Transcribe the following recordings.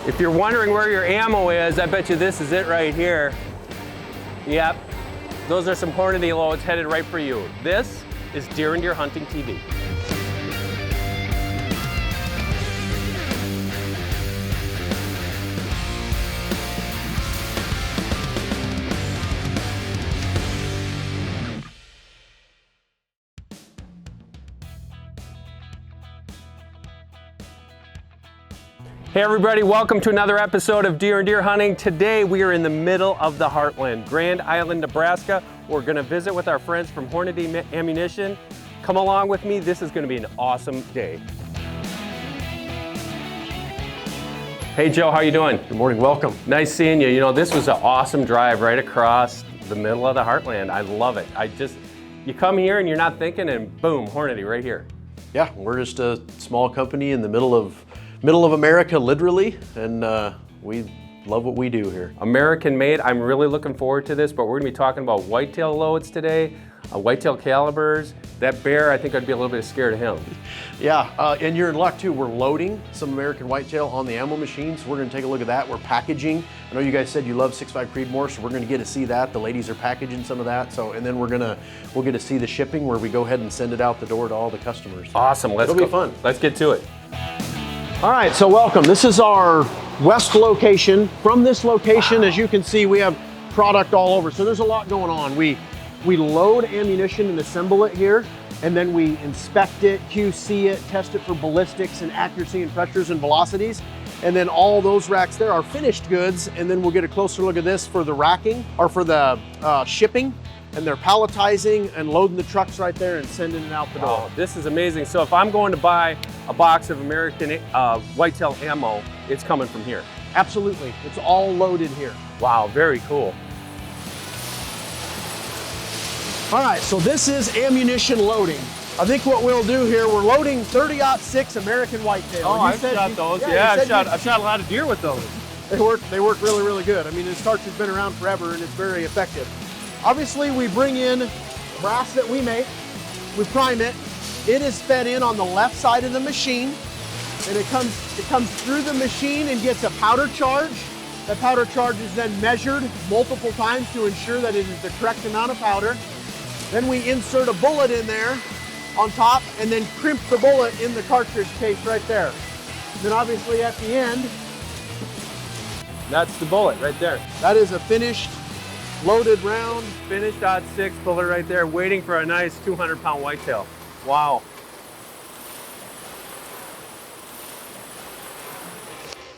If you're wondering where your ammo is, I bet you this is it right here. Yep, those are some Hornady loads headed right for you. This is Deer and Deer Hunting TV. Hey everybody, welcome to another episode of Deer and Deer Hunting. Today we are in the middle of the heartland, Grand Island, Nebraska. We're gonna visit with our friends from Hornady Ammunition. Come along with me, this is gonna be an awesome day. Hey Joe, how you doing? Good morning, welcome. Nice seeing you. You know, this was an awesome drive right across the middle of the heartland. I love it. You come here and you're not thinking and boom, Hornady right here. Yeah, we're just a small company in the middle of America, literally, and we love what we do here. American made. I'm really looking forward to this, but we're gonna be talking about whitetail loads today, whitetail calibers. That bear, I think I'd be a little bit scared of him. Yeah, and you're in luck too. We're loading some American whitetail on the ammo machine, so we're gonna take a look at that. We're packaging. I know you guys said you love 6.5 Creedmoor, so we're gonna get to see that. The ladies are packaging some of that, and then we'll get to see the shipping where we go ahead and send it out the door to all the customers. Awesome, It'll be fun. Let's get to it. All right, so welcome. This is our west location. From this location, as you can see, we have product all over. So there's a lot going on. We load ammunition and assemble it here, and then we inspect it, QC it, test it for ballistics and accuracy and pressures and velocities. And then all those racks there are finished goods, and then we'll get a closer look at this for the racking, or for the shipping. And they're palletizing and loading the trucks right there and sending it out the door. Wow, this is amazing. So if I'm going to buy a box of American whitetail ammo, it's coming from here. Absolutely, it's all loaded here. Wow, very cool. All right, so this is ammunition loading. I think what we'll do here, we're loading 30-06 American whitetail. Oh, I've shot those. Yeah, I've shot a lot of deer with those. They work really, really good. I mean, this starch has been around forever and it's very effective. Obviously, we bring in brass that we make, we prime it. It is fed in on the left side of the machine, and it comes through the machine and gets a powder charge. That powder charge is then measured multiple times to ensure that it is the correct amount of powder. Then we insert a bullet in there on top and then crimp the bullet in the cartridge case right there. Then obviously at the end, that's the bullet right there. That is a finished loaded round. Finished .6 bullet right there, waiting for a nice 200-pound whitetail. Wow.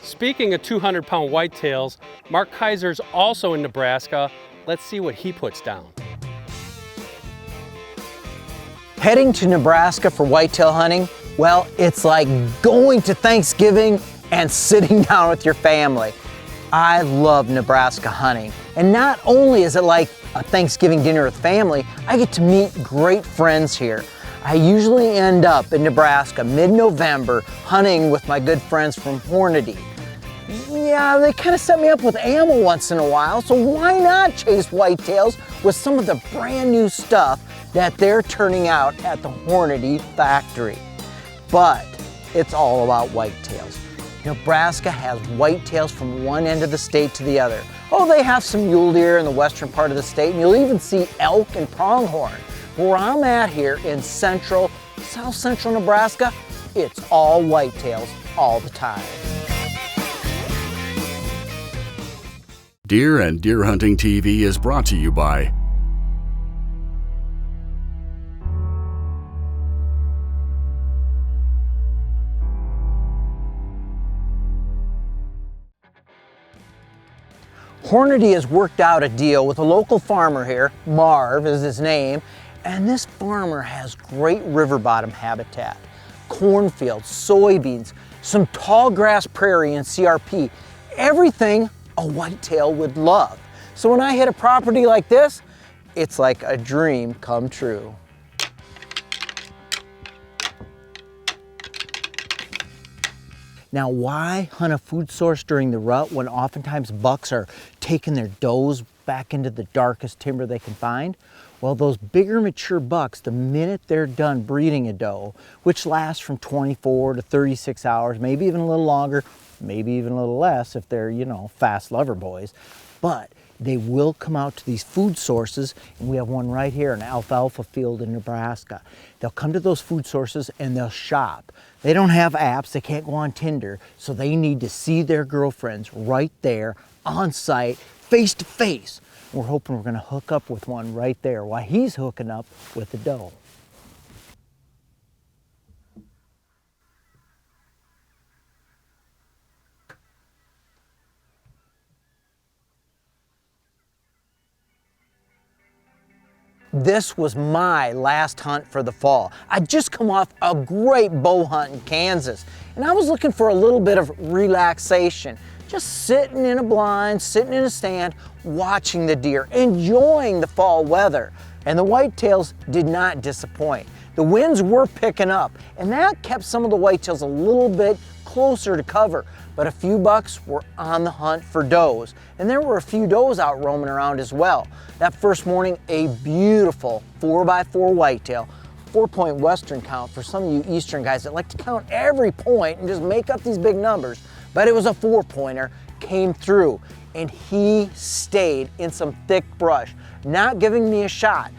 Speaking of 200-pound whitetails, Mark Kaiser's also in Nebraska. Let's see what he puts down. Heading to Nebraska for whitetail hunting, well, it's like going to Thanksgiving and sitting down with your family. I love Nebraska hunting. And not only is it like a Thanksgiving dinner with family, I get to meet great friends here. I usually end up in Nebraska mid-November hunting with my good friends from Hornady. Yeah, they kind of set me up with ammo once in a while, so why not chase whitetails with some of the brand new stuff that they're turning out at the Hornady factory. But it's all about whitetails. Nebraska has whitetails from one end of the state to the other. Oh, they have some mule deer in the western part of the state, and you'll even see elk and pronghorn. Where I'm at here in south central Nebraska, it's all whitetails all the time. Deer and Deer Hunting TV is brought to you by Hornady has worked out a deal with a local farmer here, Marv is his name, and this farmer has great river bottom habitat, cornfields, soybeans, some tall grass prairie and CRP, everything a whitetail would love. So when I hit a property like this, it's like a dream come true. Now, why hunt a food source during the rut when oftentimes bucks are taking their does back into the darkest timber they can find? Well, those bigger mature bucks, the minute they're done breeding a doe, which lasts from 24 to 36 hours, maybe even a little longer, maybe even a little less if they're, you know, fast lover boys. But they will come out to these food sources, and we have one right here, an alfalfa field in Nebraska. They'll come to those food sources and they'll shop. They don't have apps, they can't go on Tinder, so they need to see their girlfriends right there, on site, face to face. We're hoping we're gonna hook up with one right there while he's hooking up with the doe. This was my last hunt for the fall. I'd just come off a great bow hunt in Kansas, and I was looking for a little bit of relaxation. Just sitting in a blind, sitting in a stand, watching the deer, enjoying the fall weather. And the whitetails did not disappoint. The winds were picking up, and that kept some of the whitetails a little bit closer to cover. But a few bucks were on the hunt for does, and there were a few does out roaming around as well. That first morning, a beautiful 4x4 whitetail, 4-point western count for some of you eastern guys that like to count every point and just make up these big numbers, but it was a 4-pointer, came through, and he stayed in some thick brush, not giving me a shot.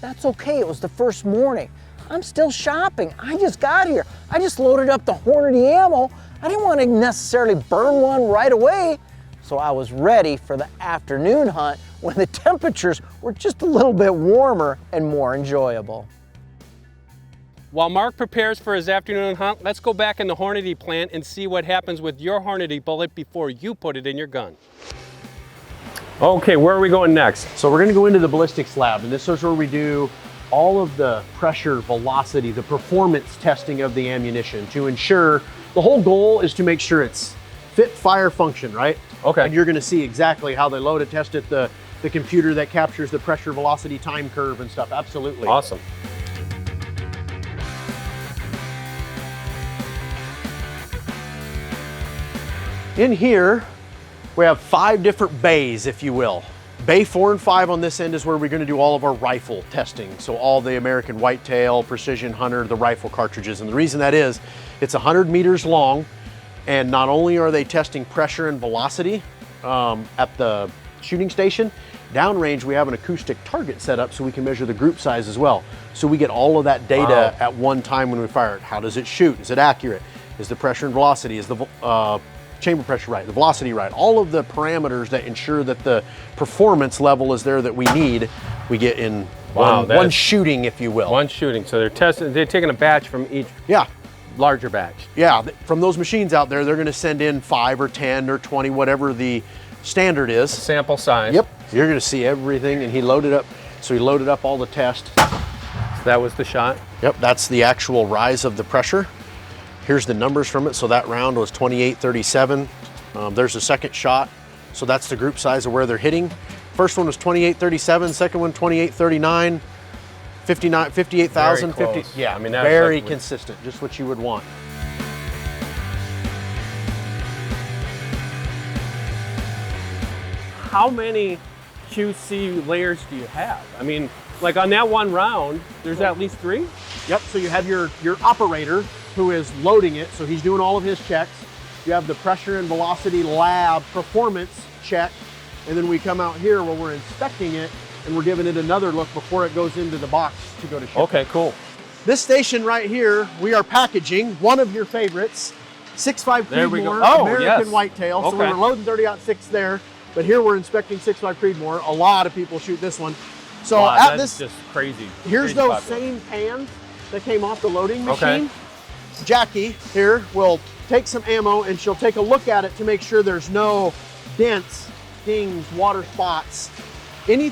That's okay, it was the first morning. I'm still shopping, I just got here. I just loaded up the Hornady ammo. I didn't want to necessarily burn one right away, so I was ready for the afternoon hunt when the temperatures were just a little bit warmer and more enjoyable. While Mark prepares for his afternoon hunt, let's go back in the Hornady plant and see what happens with your Hornady bullet before you put it in your gun. Okay, where are we going next? So we're gonna go into the ballistics lab, and this is where we do all of the pressure, velocity, the performance testing of the ammunition to ensure, the whole goal is to make sure it's fit, fire, function, right? Okay. And you're gonna see exactly how they load it, test it, the computer that captures the pressure, velocity, time curve and stuff, absolutely. Awesome. In here, we have 5 different bays, if you will. Bay 4 and 5 on this end is where we're gonna do all of our rifle testing. So all the American whitetail, precision hunter, the rifle cartridges. And the reason that is, it's 100 meters long, and not only are they testing pressure and velocity at the shooting station, downrange we have an acoustic target set up so we can measure the group size as well. So we get all of that data at one time when we fire it. How does it shoot? Is it accurate? Is the pressure and velocity? Is the chamber pressure right, the velocity right, all of the parameters that ensure that the performance level is there that we need, we get in one shooting, if you will. One shooting, so they're taking a batch from each larger batch. Yeah, from those machines out there, they're gonna send in 5 or 10 or 20, whatever the standard is. Sample size. Yep, you're gonna see everything, and he loaded up, so he loaded up all the tests. So that was the shot? Yep, that's the actual rise of the pressure. Here's the numbers from it. So that round was 2837. There's the second shot. So that's the group size of where they're hitting. First one was 2837, second one 2839, 58,000, 50. Yeah, I mean, that's very consistent, just what you would want. How many QC layers do you have? I mean, like on that one round, there's at least 3? Yep, so you have your operator who is loading it, so he's doing all of his checks. You have the pressure and velocity lab performance check, and then we come out here where we're inspecting it and we're giving it another look before it goes into the box to go to ship. Okay, cool. This station right here, we are packaging one of your favorites, 6.5 Creedmoor, American whitetail. Okay. So we were loading 30-06 there, but here we're inspecting 6.5 Creedmoor. A lot of people shoot this one. So wow, that's just crazy. Here's those same pans that came off the loading machine. Okay. Jackie here will take some ammo and she'll take a look at it to make sure there's no dents, dings, water spots, any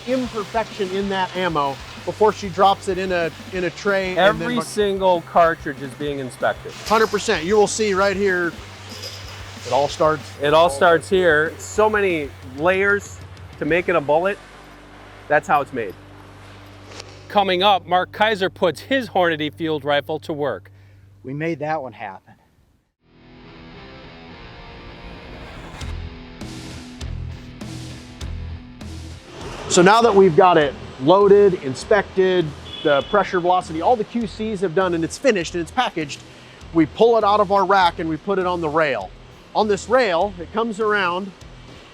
imperfection in that ammo before she drops it in a tray. Every single cartridge is being inspected. 100%. You will see right here. It all starts here. So many layers to make it a bullet. That's how it's made. Coming up, Mark Kaiser puts his Hornady field rifle to work. We made that one happen. So now that we've got it loaded, inspected, the pressure, velocity, all the QCs have done, and it's finished and it's packaged, we pull it out of our rack and we put it on the rail. on this rail. It comes around.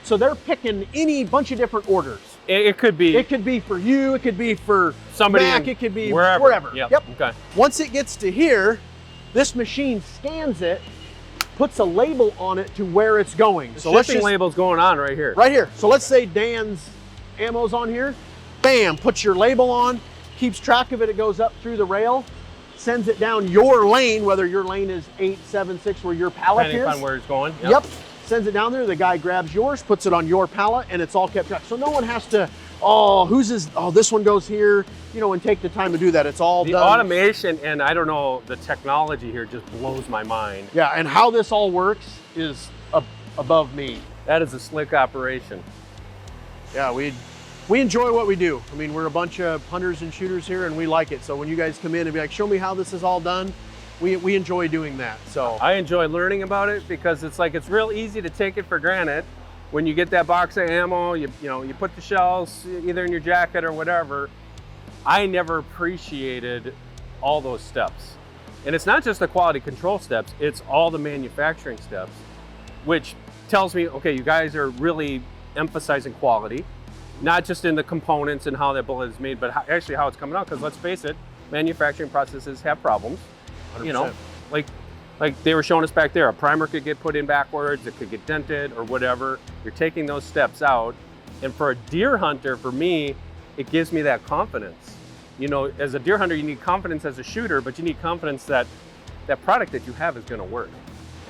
So they're picking any bunch of different orders. It could be. It could be for you, it could be for somebody, Mac, it could be wherever. Yep. Okay. Once it gets to here, this machine scans it, puts a label on it to where it's going. So let's just label's going on right here. Right here. So let's say Dan's ammo's on here. Bam, puts your label on, keeps track of it. It goes up through the rail, sends it down your lane, whether your lane is 876 where your pallet Depending is. on where it's going. Yep. Sends it down there. The guy grabs yours, puts it on your pallet, and it's all kept track. So no one has to, this one goes here, and take the time to do that. It's all the done. Automation and I don't know, the technology here just blows my mind. Yeah, and how this all works is above me. That is a slick operation. Yeah, we enjoy what we do. I mean, we're a bunch of hunters and shooters here, and we like it. So when you guys come in and be like, show me how this is all done, we enjoy doing that. So I enjoy learning about it because it's real easy to take it for granted. When you get that box of ammo, you put the shells either in your jacket or whatever. I never appreciated all those steps. And it's not just the quality control steps, it's all the manufacturing steps, which tells me, okay, you guys are really emphasizing quality, not just in the components and how that bullet is made, but actually how it's coming out. Because let's face it, manufacturing processes have problems. 100%. Like they were showing us back there, a primer could get put in backwards, it could get dented or whatever. You're taking those steps out. And for a deer hunter, for me, it gives me that confidence. As a deer hunter, you need confidence as a shooter, but you need confidence that that product that you have is gonna work.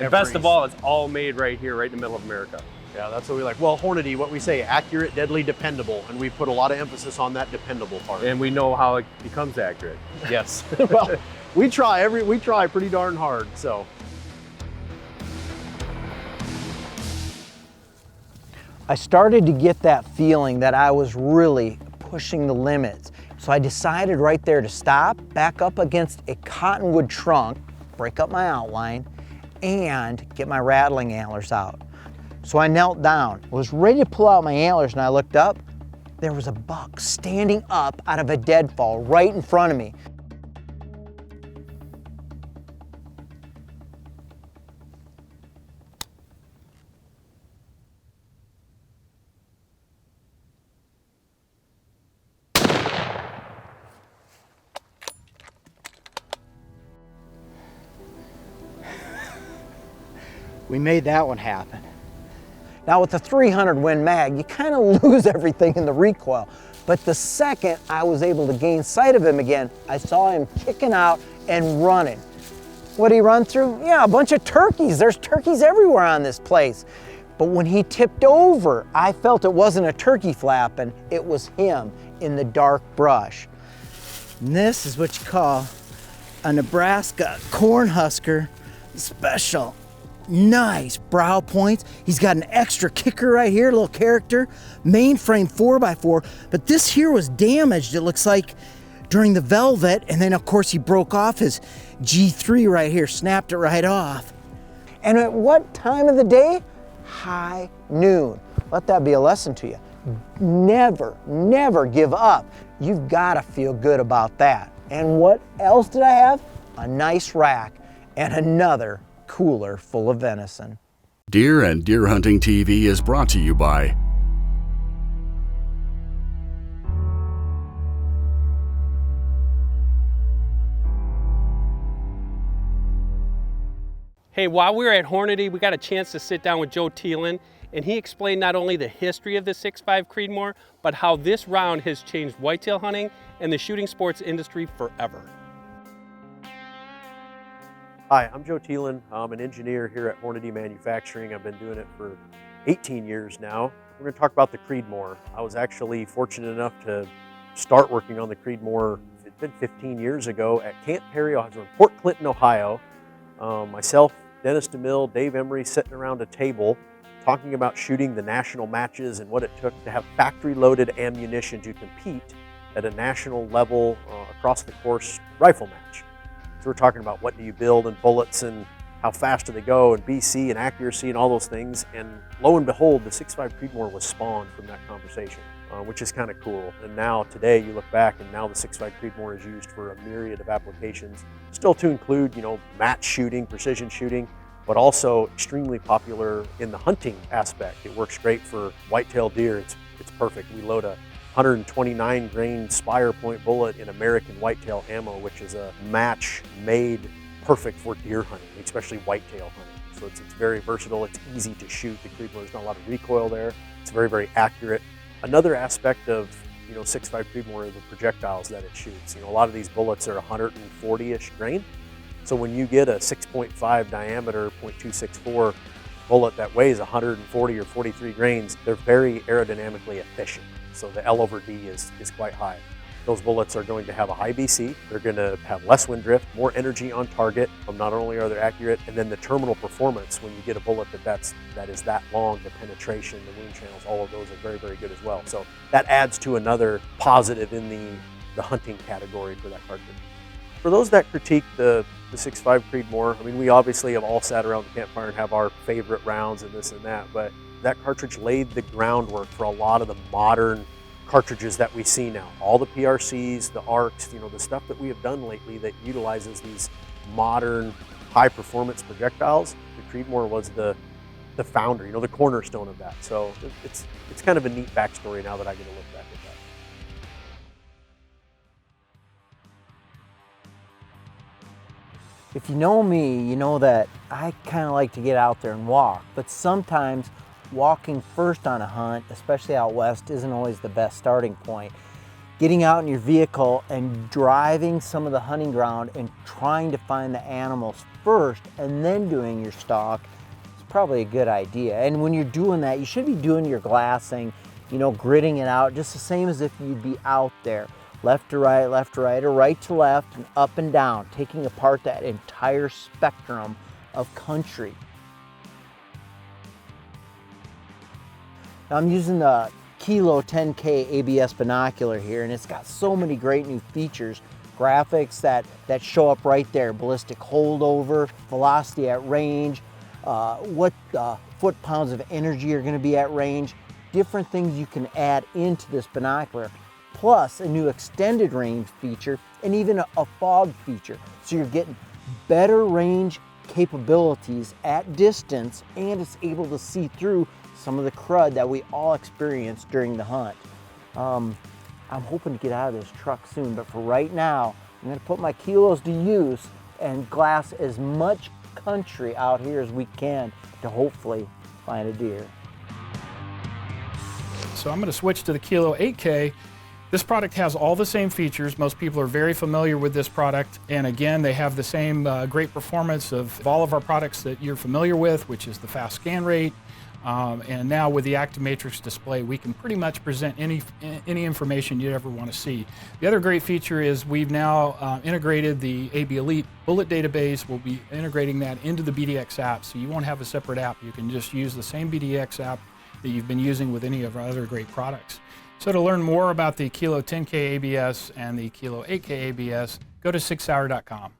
And best of all, it's all made right here, right in the middle of America. Yeah, that's what we like. Well, Hornady, what we say, accurate, deadly, dependable. And we put a lot of emphasis on that dependable part. And we know how it becomes accurate. Yes. Well, we try pretty darn hard, so. I started to get that feeling that I was really pushing the limits. So I decided right there to stop, back up against a cottonwood trunk, break up my outline, and get my rattling antlers out. So I knelt down, was ready to pull out my antlers, and I looked up. There was a buck standing up out of a deadfall right in front of me. We made that one happen. Now with the 300 Win Mag, you kind of lose everything in the recoil. But the second I was able to gain sight of him again, I saw him kicking out and running. What did he run through? Yeah, a bunch of turkeys. There's turkeys everywhere on this place. But when he tipped over, I felt it wasn't a turkey flapping, it was him in the dark brush. And this is what you call a Nebraska Cornhusker Special. Nice brow points. He's got an extra kicker right here, a little character. Mainframe 4x4, but this here was damaged, it looks like, during the velvet, and then of course he broke off his G3 right here, snapped it right off. And at what time of the day? High noon. Let that be a lesson to you. Never, never give up. You've got to feel good about that. And what else did I have? A nice rack and another cooler full of venison. Deer and Deer Hunting TV is brought to you by Hey, while we were at Hornady, we got a chance to sit down with Joe Thielen, and he explained not only the history of the 6.5 Creedmoor, but how this round has changed whitetail hunting and the shooting sports industry forever. Hi, I'm Joe Thielen. I'm an engineer here at Hornady Manufacturing. I've been doing it for 18 years now. We're going to talk about the Creedmoor. I was actually fortunate enough to start working on the Creedmoor, it's been 15 years ago at Camp Perry, in Port Clinton, Ohio. Myself, Dennis DeMille, Dave Emery sitting around a table talking about shooting the national matches and what it took to have factory-loaded ammunition to compete at a national level across the course rifle match. So we're talking about what do you build and bullets and how fast do they go and BC and accuracy and all those things. And lo and behold, the 6.5 Creedmoor was spawned from that conversation, which is kind of cool. And now today you look back and now the 6.5 Creedmoor is used for a myriad of applications, still to include, match shooting, precision shooting, but also extremely popular in the hunting aspect. It works great for whitetail deer. It's perfect. We load a 129 grain Spire point bullet in American whitetail ammo, which is a match made perfect for deer hunting, especially whitetail hunting. So it's very versatile. It's easy to shoot. The Creedmoor, there's not a lot of recoil there. It's very, very accurate. Another aspect of 6.5 Creedmoor are the projectiles that it shoots. A lot of these bullets are 140-ish grain. So when you get a 6.5 diameter .264 bullet that weighs 140 or 43 grains, they're very aerodynamically efficient. So the L over D is quite high. Those bullets are going to have a high BC, they're going to have less wind drift, more energy on target. Not only are they accurate, and then the terminal performance, when you get a bullet that is that long, the penetration, the wound channels, all of those are very, very good as well. So that adds to another positive in the hunting category for that cartridge. For those that critique the 6.5 Creedmoor, we obviously have all sat around the campfire and have our favorite rounds and this and that, but that cartridge laid the groundwork for a lot of the modern cartridges that we see now. All the PRCs, the ARCs, the stuff that we have done lately that utilizes these modern high performance projectiles. The Creedmoor was the founder, the cornerstone of that. So it's kind of a neat backstory now that I get to look back at that. If you know me, you know that I kind of like to get out there and walk, but sometimes walking first on a hunt, especially out west, isn't always the best starting point. Getting out in your vehicle and driving some of the hunting ground and trying to find the animals first and then doing your stalk is probably a good idea. And when you're doing that, you should be doing your glassing, gritting it out just the same as if you'd be out there. Left to right, or right to left, and up and down, taking apart that entire spectrum of country. Now I'm using the Kilo 10K ABS binocular here, and it's got so many great new features, graphics that show up right there, ballistic holdover, velocity at range, what foot-pounds of energy are going to be at range, different things you can add into this binocular, plus a new extended range feature and even a fog feature. So you're getting better range capabilities at distance, and it's able to see through some of the crud that we all experience during the hunt. I'm hoping to get out of this truck soon, but for right now, I'm gonna put my kilos to use and glass as much country out here as we can to hopefully find a deer. So I'm gonna switch to the Kilo 8K. This product has all the same features. Most people are very familiar with this product. And again, they have the same great performance of all of our products that you're familiar with, which is the fast scan rate. And now with the Active Matrix display, we can pretty much present any information you'd ever want to see. The other great feature is we've now integrated the AB Elite bullet database. We'll be integrating that into the BDX app, so you won't have a separate app. You can just use the same BDX app that you've been using with any of our other great products. So to learn more about the Kilo 10K ABS and the Kilo 8K ABS, go to 6hour.com.